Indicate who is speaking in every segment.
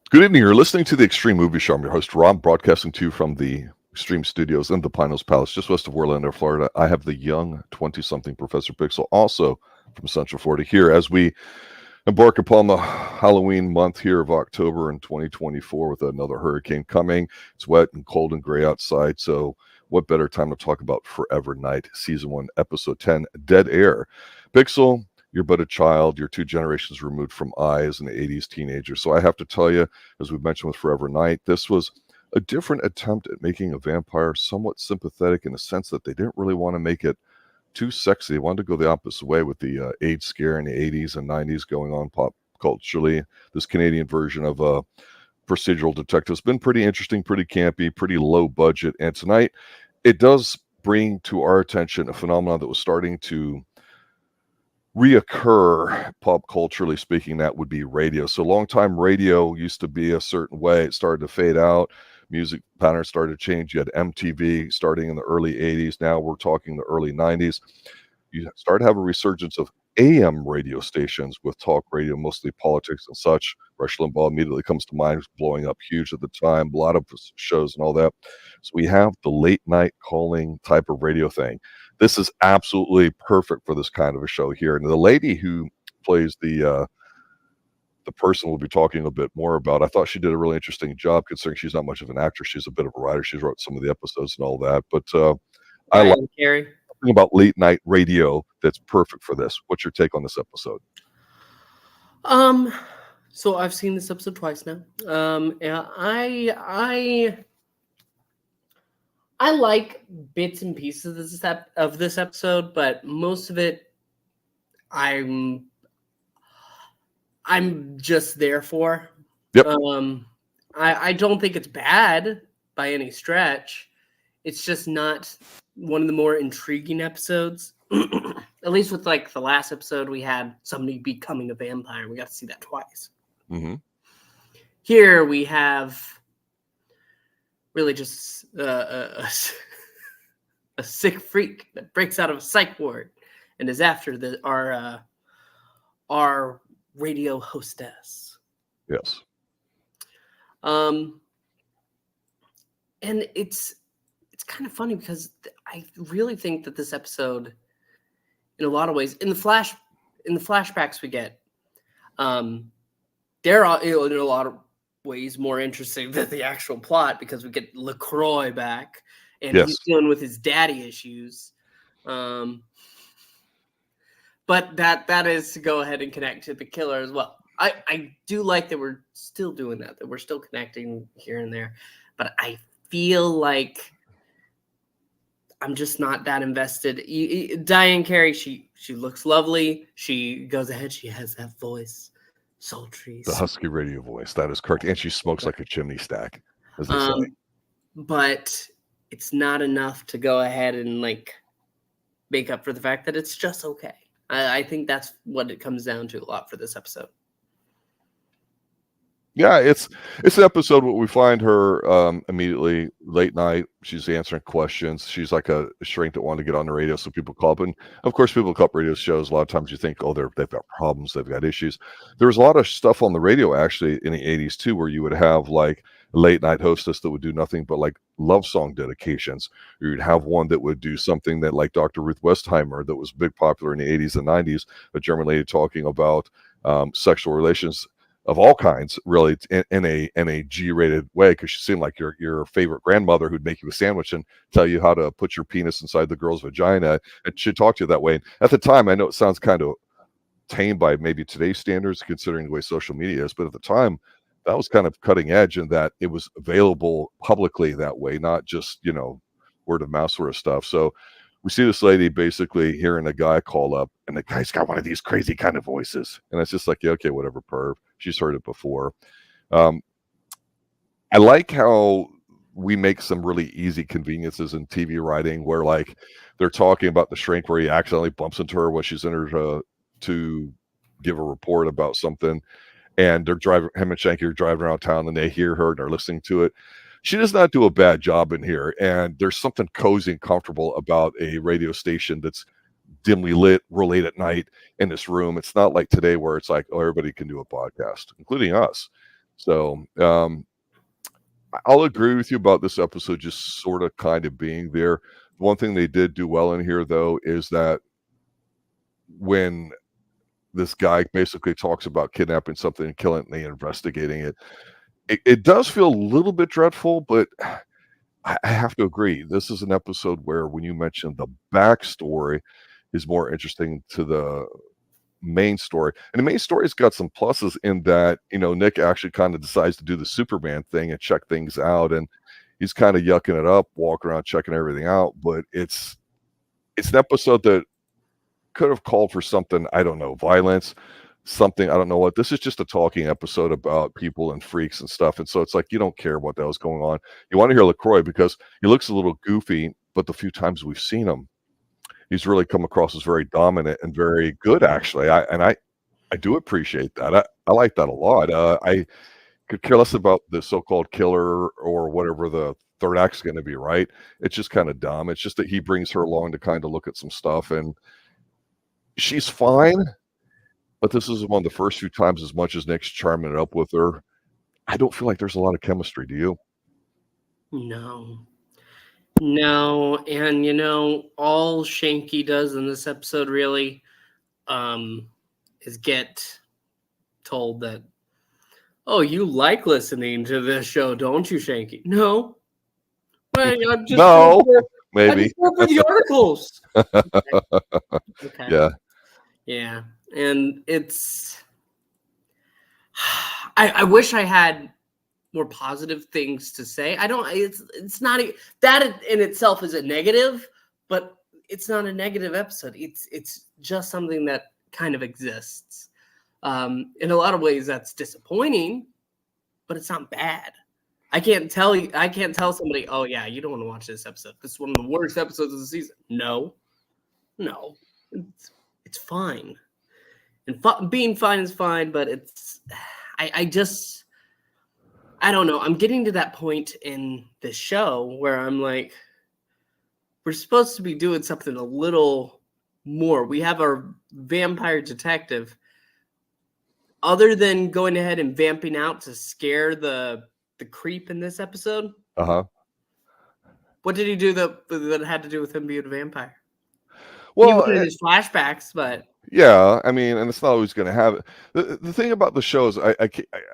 Speaker 1: Good evening. You're listening to the Xtreme Movie Show. I'm your host, Rob, broadcasting to you from the Xtreme Studios in the Pine Hills Palace, just west of Orlando, Florida. I have the young 20-something Professor Pixel, also from Central Florida, here as we embark upon the Halloween month here of October in 2024 with another hurricane coming. It's wet and cold and gray outside, so what better time to talk about Forever Night, Season 1, Episode 10, Dead Air. Pixel, you're but a child. You're 2 generations removed from I as an 80s teenager. So I have to tell you, as we've mentioned with Forever Night, this was a different attempt at making a vampire somewhat sympathetic in the sense that they didn't really want to make it too sexy. They wanted to go the opposite way with the AIDS scare in the 80s and 90s going on pop culturally. This Canadian version of procedural detective has been pretty interesting, pretty campy, pretty low budget. And tonight, it does bring to our attention a phenomenon that was starting to reoccur pop culturally speaking. That would be radio. So long-time radio used to be a certain way. It started to fade out. Music patterns started to change. You had MTV starting in the early 80s. Now we're talking the early 90s. You start to have a resurgence of AM radio stations with talk radio, mostly politics and such. Rush Limbaugh immediately comes to mind, was blowing up huge at the time, a lot of shows and all that. So we have the late night calling type of radio thing. This is absolutely perfect for this kind of a show here. And the lady who plays the person we'll be talking a bit more about, I thought she did a really interesting job considering she's not much of an actress. She's a bit of a writer. She wrote some of the episodes and all that. But I like
Speaker 2: Cary.
Speaker 1: something about late night radio that's perfect for this. What's your take on this episode?
Speaker 2: So I've seen this episode twice now. Yeah, I like bits and pieces of this episode, but most of it I'm just there for.
Speaker 1: Yep.
Speaker 2: I don't think it's bad by any stretch. It's just not one of the more intriguing episodes. At least with like the last episode, we had somebody becoming a vampire. We got to see that twice.
Speaker 1: Mm-hmm.
Speaker 2: Here we have really just a sick freak that breaks out of a psych ward and is after our radio hostess.
Speaker 1: Yes.
Speaker 2: And it's kind of funny because I really think that this episode, in a lot of ways, in the flashbacks we get, they're in a lot of ways more interesting than the actual plot because we get LaCroix back and he's dealing with his daddy issues. But that is to go ahead and connect to the killer as well. I do like that we're still doing that we're still connecting here and there, but I feel like I'm just not that invested. Diane Cary, she looks lovely. She goes ahead. She has that voice, sultry.
Speaker 1: The husky radio voice. That is correct. And she smokes like a chimney stack, as they say.
Speaker 2: But it's not enough to go ahead and like make up for the fact that it's just okay. I think that's what it comes down to a lot for this episode.
Speaker 1: Yeah, it's an episode where we find her immediately late night. She's answering questions. She's like a shrink that wanted to get on the radio, so people call up. And of course, people call up radio shows. A lot of times you think, oh, they've got problems, they've got issues. There was a lot of stuff on the radio actually in the 80s too, where you would have like a late night hostess that would do nothing but like love song dedications. Or you'd have one that would do something that like Dr. Ruth Westheimer that was big popular in the 80s and 90s, a German lady talking about sexual relations of all kinds, really, in a G-rated way, because she seemed like your favorite grandmother who'd make you a sandwich and tell you how to put your penis inside the girl's vagina, and she'd talk to you that way. And at the time, I know it sounds kind of tame by maybe today's standards, considering the way social media is, but at the time, that was kind of cutting edge in that it was available publicly that way, not just, word of mouth sort of stuff. So we see this lady basically hearing a guy call up, and the guy's got one of these crazy kind of voices. And it's just like, yeah, okay, whatever, perv. She's heard it before. I like how we make some really easy conveniences in TV writing where, like, they're talking about the shrink where he accidentally bumps into her when she's in her to give a report about something. And they're him and Shanky are driving around town, and they hear her, and they're listening to it. She does not do a bad job in here, and there's something cozy and comfortable about a radio station that's dimly lit real late at night in this room. It's not like today where it's like, oh, everybody can do a podcast, including us. So I'll agree with you about this episode just sort of kind of being there. One thing they did do well in here, though, is that when this guy basically talks about kidnapping something and killing it and they investigating it, it does feel a little bit dreadful, but I have to agree. This is an episode where when you mentioned the backstory is more interesting to the main story. And the main story's got some pluses in that, Nick actually kind of decides to do the Superman thing and check things out. And he's kind of yucking it up, walking around, checking everything out. But it's an episode that could have called for something, I don't know, violence, something, I don't know what. This is just a talking episode about people and freaks and stuff. And so it's like, you don't care what the hell's going on. You want to hear LaCroix because he looks a little goofy, but the few times we've seen him, he's really come across as very dominant and very good, actually. I do appreciate that. I like that a lot. I could care less about the so-called killer or whatever the third act's going to be, right? It's just kind of dumb. It's just that he brings her along to kind of look at some stuff, and she's fine. But this is one of the first few times, as much as Nick's charming it up with her, I don't feel like there's a lot of chemistry. Do you?
Speaker 2: No. And all Shanky does in this episode really is get told that, oh, you like listening to this show, don't you, Shanky? No. Well, I'm just
Speaker 1: No,
Speaker 2: I
Speaker 1: maybe.
Speaker 2: just work with the articles. Okay. Yeah. And it's I wish I had more positive things to say. I don't. It's not that in itself is a negative, but it's not a negative episode. It's just something that kind of exists. In a lot of ways, that's disappointing, but it's not bad. I can't tell somebody, oh yeah, you don't want to watch this episode. This is one of the worst episodes of the season. No, it's fine, and being fine is fine. But it's I don't know. I'm getting to that point in the show where I'm like, we're supposed to be doing something a little more. We have our vampire detective. Other than going ahead and vamping out to scare the creep in this episode, what did he do that had to do with him being a vampire?
Speaker 1: Well,
Speaker 2: he his flashbacks, but
Speaker 1: yeah, I mean, and it's not always going to have it. The thing about the show is I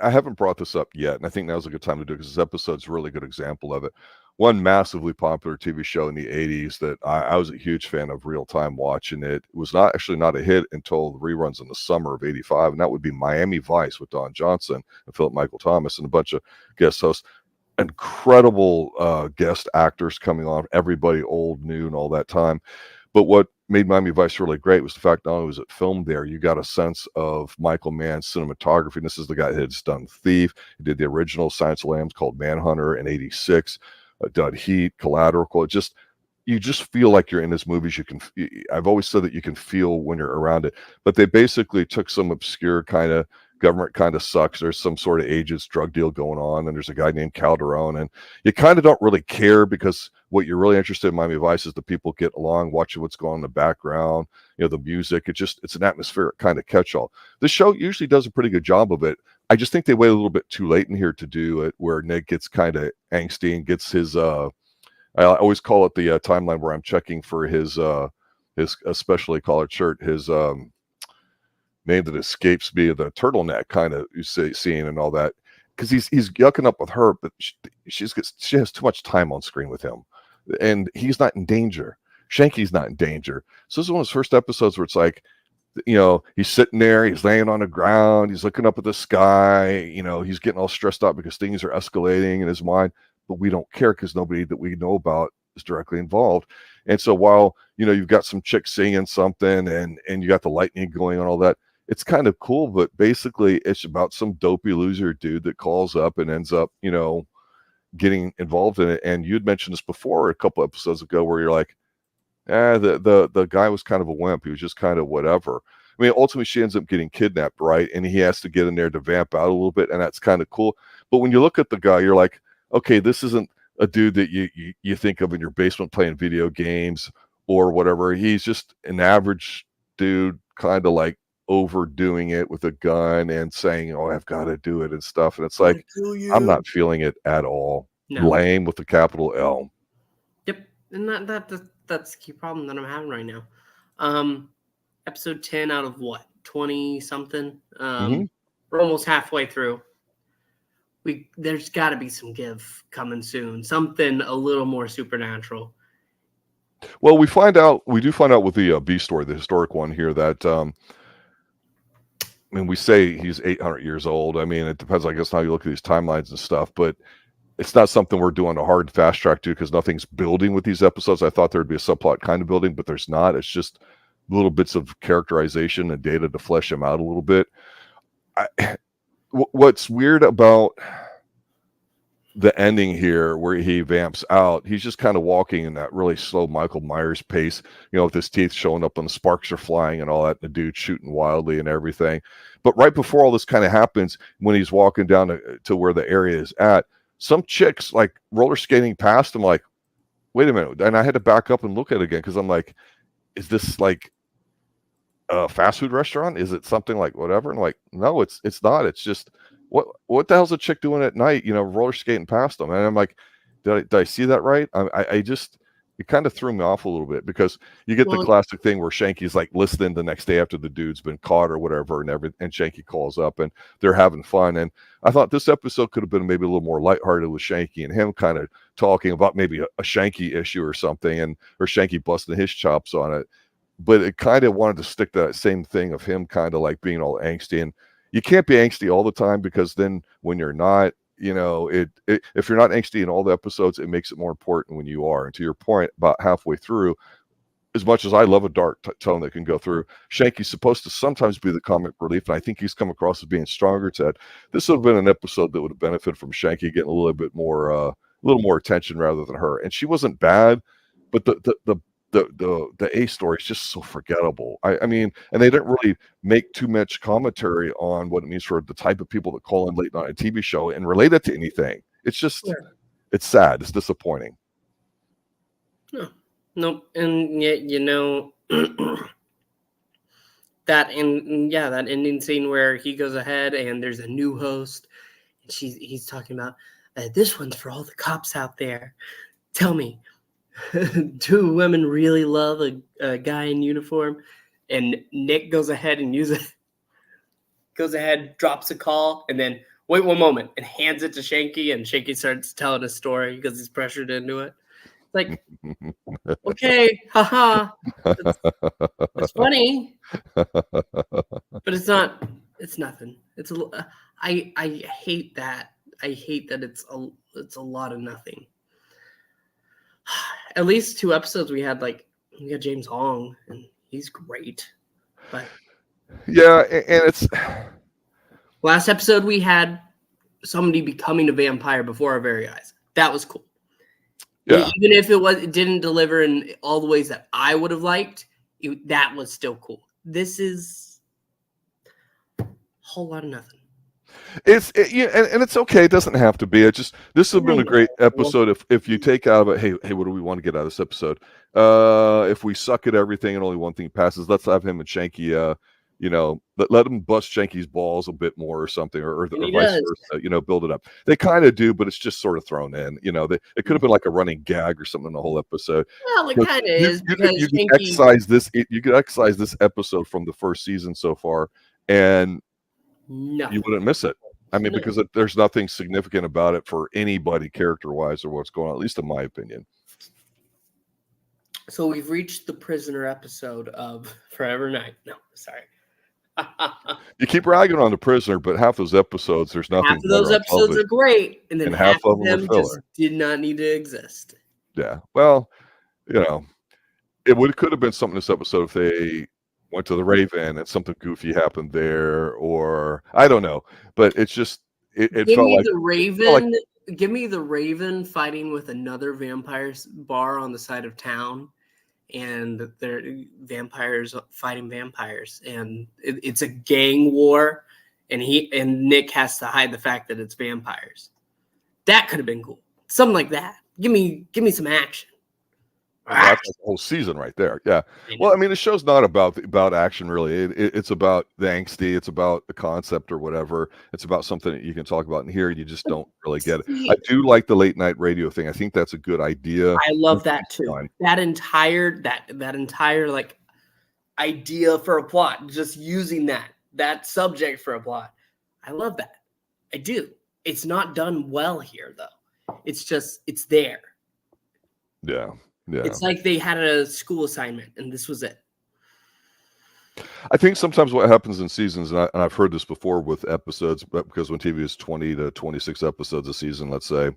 Speaker 1: haven't brought this up yet, and I think now's a good time to do it because this episode's a really good example of it. One massively popular TV show in the 80s that I was a huge fan of real time watching it. It was not a hit until the reruns in the summer of 85, and that would be Miami Vice with Don Johnson and Philip Michael Thomas and a bunch of guest hosts. Incredible guest actors coming on, everybody old, new, and all that time. But what made Miami Vice really great was the fact not only was it filmed there, you got a sense of Michael Mann's cinematography. And this is the guy that had done Thief. He did the original Silence of the Lambs called Manhunter in 86, done Heat, Collateral. You just feel like you're in his movies. I've always said that you can feel when you're around it. But they basically took some obscure kind of government kind of sucks. There's some sort of agent's drug deal going on, and there's a guy named Calderon, and you kind of don't really care because what you're really interested in Miami Vice is the people get along, watching what's going on in the background, the music. It's an atmospheric kind of catch-all. This show usually does a pretty good job of it. I just think they wait a little bit too late in here to do it, where Nick gets kind of angsty and gets his I always call it the timeline where I'm checking for his especially collared shirt, his name that escapes me, the turtleneck kind of scene and all that, because he's yucking up with her, but she has too much time on screen with him, and he's not in danger. Shanky's not in danger. So this is one of his first episodes where it's like, he's sitting there, he's laying on the ground, he's looking up at the sky, he's getting all stressed out because things are escalating in his mind, but we don't care because nobody that we know about is directly involved. And so while you've got some chick singing something and you got the lightning going on, all that, it's kind of cool, but basically it's about some dopey loser dude that calls up and ends up, getting involved in it. And you'd mentioned this before a couple episodes ago where you're like, the guy was kind of a wimp. He was just kind of whatever. I mean, ultimately she ends up getting kidnapped, right? And he has to get in there to vamp out a little bit, and that's kind of cool. But when you look at the guy, you're like, okay, this isn't a dude that you think of in your basement playing video games or whatever. He's just an average dude, kind of like overdoing it with a gun and saying, "Oh, I've got to do it" and stuff. And it's like, I'm not feeling it at all.
Speaker 2: No.
Speaker 1: Lame with a capital L.
Speaker 2: Yep, and that's the key problem that I'm having right now. Episode 10 out of what, 20 something? We're almost halfway through. There's got to be some give coming soon. Something a little more supernatural.
Speaker 1: Well, we do find out with the B story, the historic one here, that I mean, we say he's 800 years old. I mean, it depends, I guess, how you look at these timelines and stuff, but it's not something we're doing a hard fast track to because nothing's building with these episodes. I thought there'd be a subplot kind of building, but there's not. It's just little bits of characterization and data to flesh him out a little bit. What's weird about the ending here where he vamps out, he's just kind of walking in that really slow Michael Myers pace, with his teeth showing up and the sparks are flying and all that, and the dude shooting wildly and everything. But right before all this kind of happens, when he's walking down to where the area is at, some chicks like roller skating past him, like, wait a minute. And I had to back up and look at it again because I'm like, is this like a fast food restaurant? Is it something like whatever? And like, no, it's not. It's just what the hell's a chick doing at night? Roller skating past them. And I'm like, did I see that right? I just, it kind of threw me off a little bit because you get the classic thing where Shanky's like listening the next day after the dude's been caught or whatever, and Shanky calls up and they're having fun. And I thought this episode could have been maybe a little more lighthearted with Shanky and him kind of talking about maybe a Shanky issue or something, or Shanky busting his chops on it. But it kind of wanted to stick to that same thing of him kind of like being all angsty. And you can't be angsty all the time because then when you're not, if you're not angsty in all the episodes, it makes it more important when you are. And to your point, about halfway through, as much as I love a dark tone that can go through, Shanky's supposed to sometimes be the comic relief, and I think he's come across as being stronger. Ted, this would have been an episode that would have benefited from Shanky getting a little bit more, attention rather than her. And she wasn't bad, but the A story is just so forgettable. I mean, and they didn't really make too much commentary on what it means for the type of people that call in late night a TV show and relate it to anything. It's just, It's sad. It's disappointing.
Speaker 2: Nope. And yet, that ending scene where he goes ahead and there's a new host, and he's talking about this one's for all the cops out there. Tell me, do women really love a guy in uniform? And Nick goes ahead and drops a call, and then wait one moment and hands it to Shanky, and Shanky starts telling a story because he's pressured into it. Like, okay, haha, it's funny, but it's not. It's nothing. It's I hate that. I hate that it's a lot of nothing. At least 2 episodes we got James Hong, and he's great. But
Speaker 1: yeah, and it's
Speaker 2: last episode we had somebody becoming a vampire before our very eyes. That was cool. Yeah. Even if it didn't deliver in all the ways that I would have liked, that was still cool. This is a whole lot of nothing.
Speaker 1: And it's okay. It doesn't have to be. This would have been a great episode if you take out of it, hey, what do we want to get out of this episode? If we suck at everything and only one thing passes, let's have him and Shanky, let him bust Shanky's balls a bit more or something, or vice versa, build it up. They kind of do, but it's just sort of thrown in. It could have been like a running gag or something in the whole episode.
Speaker 2: Well, it kind of is because
Speaker 1: you could excise this. You could excise this episode from the first season so far, and you wouldn't miss it. I mean, because there's nothing significant about it for anybody character-wise or what's going on, at least in my opinion.
Speaker 2: So we've reached the prisoner episode of Forever Night. No, sorry.
Speaker 1: You keep ragging on the prisoner, but half those episodes, there's nothing.
Speaker 2: Half of those episodes are great, and then half of them just did not need to exist.
Speaker 1: Yeah, well, it could have been something this episode if they went to the Raven and something goofy happened there, or I don't know. But it's just it
Speaker 2: give
Speaker 1: felt
Speaker 2: me
Speaker 1: like
Speaker 2: the Raven. Give me the Raven fighting with another vampire bar on the side of town, and they're vampires fighting vampires, and it's a gang war, and Nick has to hide the fact that it's vampires. That could have been cool. Something like that. Give me some action.
Speaker 1: That's like the whole season right there. Yeah. Well, I mean, the show's not about action really. It's about the angsty. It's about the concept or whatever. It's about something that you can talk about. And here, you just don't really get it. I do like the late night radio thing. I think that's a good idea.
Speaker 2: I love that too. That entire like idea for a plot, just using that subject for a plot. I love that. I do. It's not done well here though. It's there.
Speaker 1: Yeah. Yeah.
Speaker 2: It's like they had a school assignment and this was it.
Speaker 1: I think sometimes what happens in seasons, and I've heard this before with episodes, but because when TV is 20 to 26 episodes a season, let's say,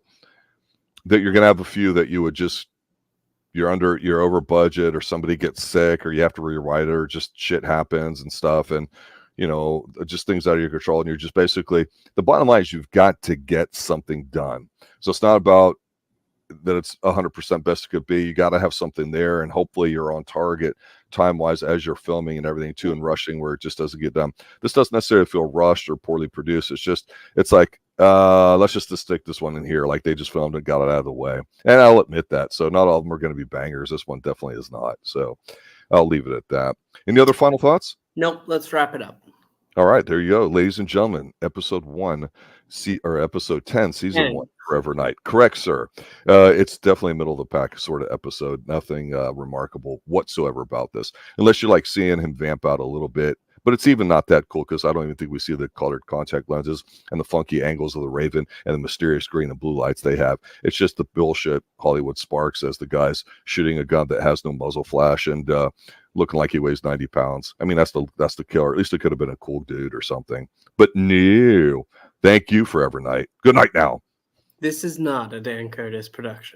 Speaker 1: that you're going to have a few that you're over budget, or somebody gets sick, or you have to rewrite it, or just shit happens and stuff. And, just things out of your control. And you're just basically, the bottom line is you've got to get something done. So it's not about that it's 100% best it could be. You got to have something there, and hopefully you're on target time-wise as you're filming and everything too, and rushing where it just doesn't get done. This doesn't necessarily feel rushed or poorly produced. It's like, let's just stick this one in here. Like they just filmed and got it out of the way. And I'll admit that. So not all of them are going to be bangers. This one definitely is not. So I'll leave it at that. Any other final thoughts?
Speaker 2: Nope. Let's wrap it up.
Speaker 1: All right, there you go, ladies and gentlemen. Episode 10, season 1, Forever Night. Correct, sir. It's definitely a middle of the pack sort of episode. Nothing remarkable whatsoever about this, unless you like seeing him vamp out a little bit. But it's even not that cool because I don't even think we see the colored contact lenses and the funky angles of the Raven and the mysterious green and blue lights they have. It's just the bullshit Hollywood Sparks as the guy's shooting a gun that has no muzzle flash and looking like he weighs 90 pounds. I mean, that's the killer. At least it could have been a cool dude or something. But no. Thank you, Forever Night. Good night now.
Speaker 2: This is not a Dan Curtis production.